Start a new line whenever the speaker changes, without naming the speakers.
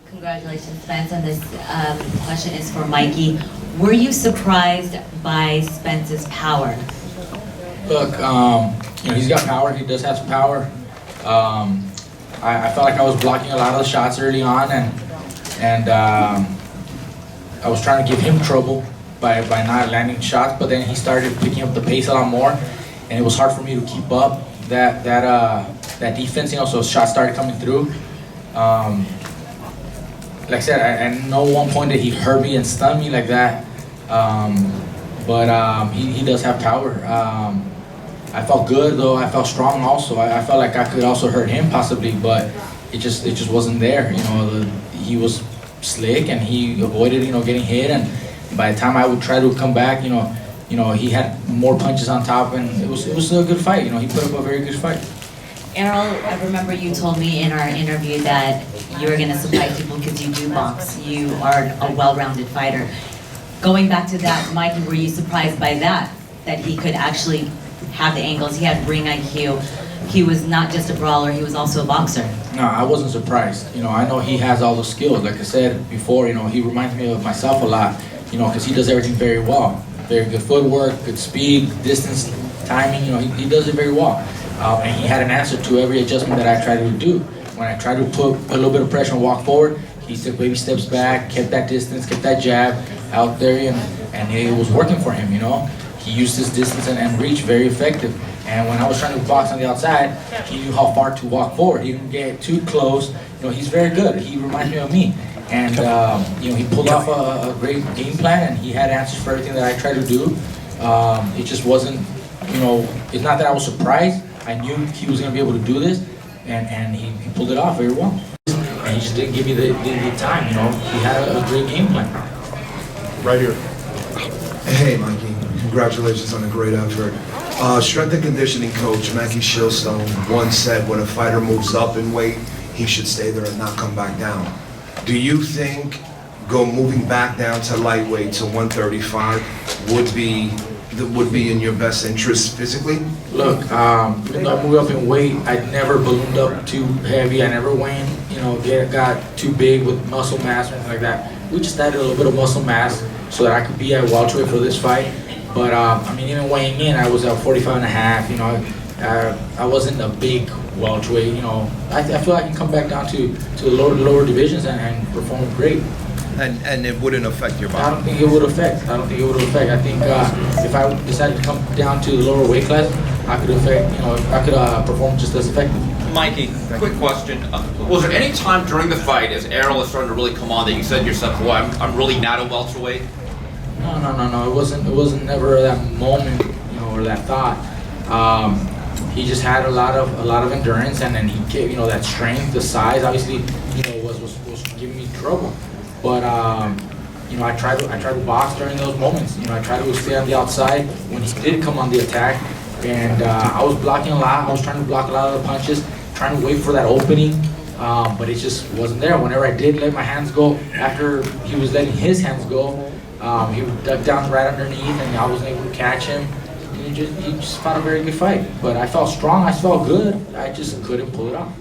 Congratulations, Spence, and this question is for Mikey. Were you surprised by Spence's power?
Look, he's got power. He does have some power. I felt like I was blocking a lot of the shots early on, and I was trying to give him trouble by not landing shots. But then he started picking up the pace a lot more, and it was hard for me to keep up that defense. So shots started coming through. Like I said, I know one point that he hurt me and stunned me like that. But he does have power. I felt good though. I felt strong also. I felt like I could also hurt him possibly, but it just wasn't there. He was slick and he avoided getting hit. And by the time I would try to come back, he had more punches on top, and it was a good fight. He put up a very good fight.
Errol, I remember you told me in our interview that you were going to surprise people because you do box. You are a well-rounded fighter. Going back to that, Mikey, were you surprised by that he could actually have the angles? He had ring IQ. He was not just a brawler, he was also a boxer.
No, I wasn't surprised. I know he has all the skills. Like I said before, he reminds me of myself a lot, because he does everything very well. Very good footwork, good speed, distance, timing, he does it very well. And he had an answer to every adjustment that I tried to do. When I tried to put a little bit of pressure and walk forward, he took baby steps back, kept that distance, kept that jab out there, and it was working for him, He used his distance and reach very effective. And when I was trying to box on the outside, he knew how far to walk forward. He didn't get too close. He's very good. He reminds me of me. And he pulled off a great game plan, and he had answers for everything that I tried to do. It just wasn't, it's not that I was surprised. I knew he was going to be able to do this, and he pulled it off very well. And he just didn't give me the time, He had a great game plan.
Right here.
Hey, Mikey. Congratulations on a great effort. Strength and conditioning coach Mackie Shilstone once said when a fighter moves up in weight, he should stay there and not come back down. Do you think moving back down to lightweight to 135 would be in your best interest physically?
Look, even though I moved up in weight, I never ballooned up too heavy. I never went, got too big with muscle mass or anything like that. We just added a little bit of muscle mass so that I could be at welterweight for this fight. But even weighing in, I was at 45 and a half. I wasn't a big welterweight. I feel I can come back down to the lower divisions and perform great.
And it wouldn't affect your body?
I don't think it would affect. I think if I decided to come down to the lower weight class, I could perform just as effective.
Mikey, quick question. Was there any time during the fight, as Errol is starting to really come on, that you said to yourself, "Boy, I'm really not a welterweight"?
No. It wasn't never that moment, or that thought. He just had a lot of endurance, and then he gave, that strength, the size. Obviously, was giving me trouble. But I tried to box during those moments. I tried to stay on the outside when he did come on the attack, and I was blocking a lot. I was trying to block a lot of the punches, trying to wait for that opening, but it just wasn't there. Whenever I did let my hands go, after he was letting his hands go, he would duck down right underneath, and I wasn't able to catch him. And he just fought a very good fight. But I felt strong. I felt good. I just couldn't pull it off.